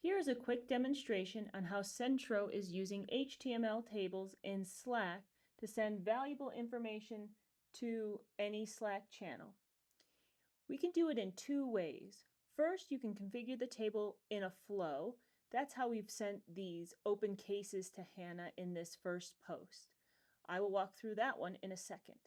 Here is a quick demonstration on how Centro is using HTML tables in Slack to send valuable information to any Slack channel. We can do it in two ways. First, you can configure the table in a flow. That's how we've sent these open cases to Hannah in this first post. I will walk through that one in a second.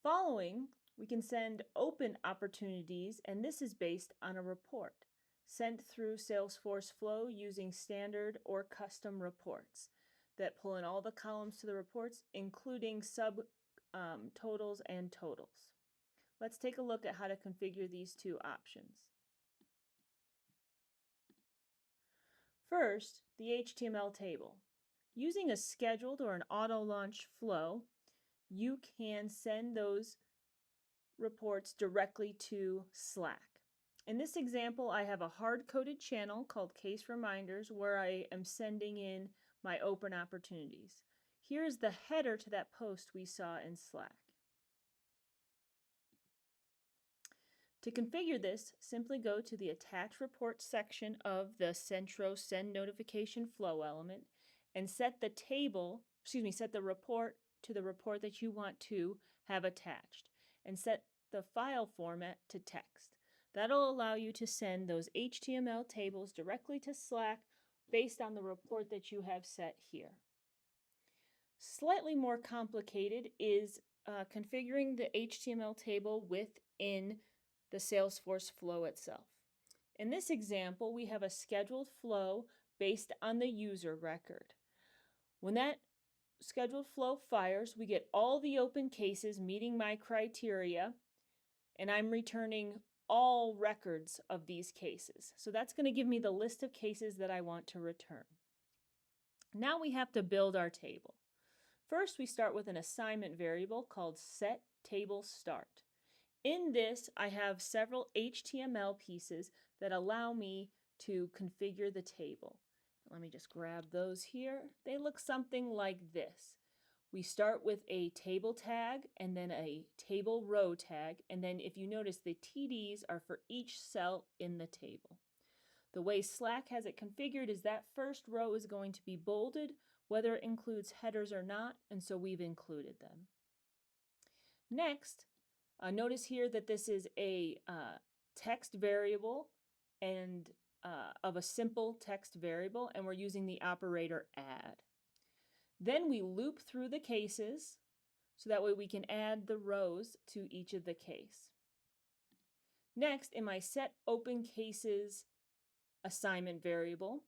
Following, we can send open opportunities, and this is based on a report sent through Salesforce Flow using standard or custom reports that pull in all the columns to the reports, including subtotals and totals. Let's take a look at how to configure these two options. First, the HTML table. Using a scheduled or an auto-launch flow, you can send those reports directly to Slack. In this example, I have a hard-coded channel called Case Reminders where I am sending in my open opportunities. Here's the header to that post we saw in Slack. To configure this, simply go to the Attach Report section of the Centro Send Notification Flow element and set the report to the report that you want to have attached, and set the file format to text. That'll allow you to send those HTML tables directly to Slack based on the report that you have set here. Slightly more complicated is configuring the HTML table within the Salesforce flow itself. In this example, we have a scheduled flow based on the user record. When that scheduled flow fires, we get all the open cases meeting my criteria, and I'm returning all records of these cases. So that's going to give me the list of cases that I want to return. Now we have to build our table. First, we start with an assignment variable called setTableStart. In this, I have several HTML pieces that allow me to configure the table. Let me just grab those here. They look something like this. We start with a table tag and then a table row tag, and then if you notice, the TDs are for each cell in the table. The way Slack has it configured is that first row is going to be bolded, whether it includes headers or not, and so we've included them. Next, notice here that this is a text variable and of a simple text variable, and we're using the operator add. Then we loop through the cases so that way we can add the rows to each of the case. Next, in my set open cases assignment variable,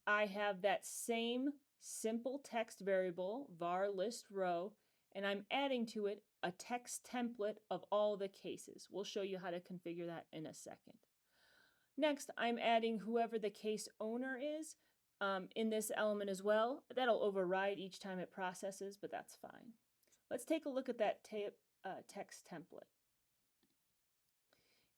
I have that same simple text variable var list row, and I'm adding to it a text template of all the cases. We'll show you how to configure that in a second. Next, I'm adding whoever the case owner is in this element as well. That'll override each time it processes, but that's fine. Let's take a look at that text template.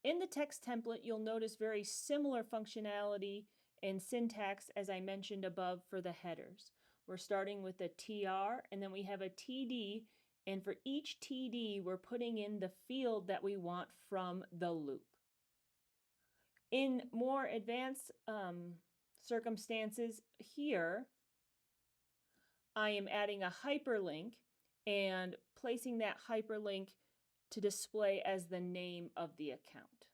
In the text template, you'll notice very similar functionality and syntax as I mentioned above for the headers. We're starting with a TR, and then we have a TD, and for each TD, we're putting in the field that we want from the loop. In more advanced circumstances here, I am adding a hyperlink and placing that hyperlink to display as the name of the account.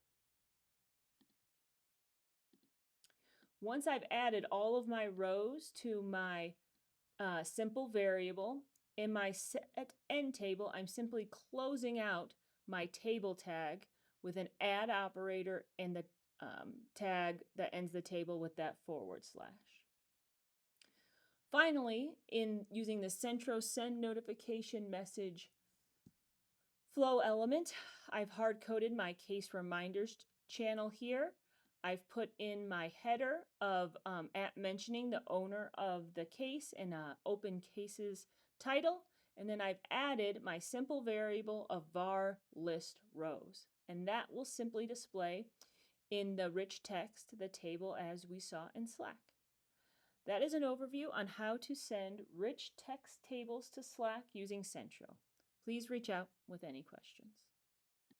Once I've added all of my rows to my simple variable, in my set end table, I'm simply closing out my table tag with an add operator and the tag that ends the table with that /. Finally, in using the Centro Send Notification Message flow element, I've hard-coded my Case Reminders channel here. I've put in my header of mentioning the owner of the case and open cases title, and then I've added my simple variable of var list rows, and that will simply display in the rich text the table as we saw in Slack. That is an overview on how to send rich text tables to Slack using Centro. Please reach out with any questions.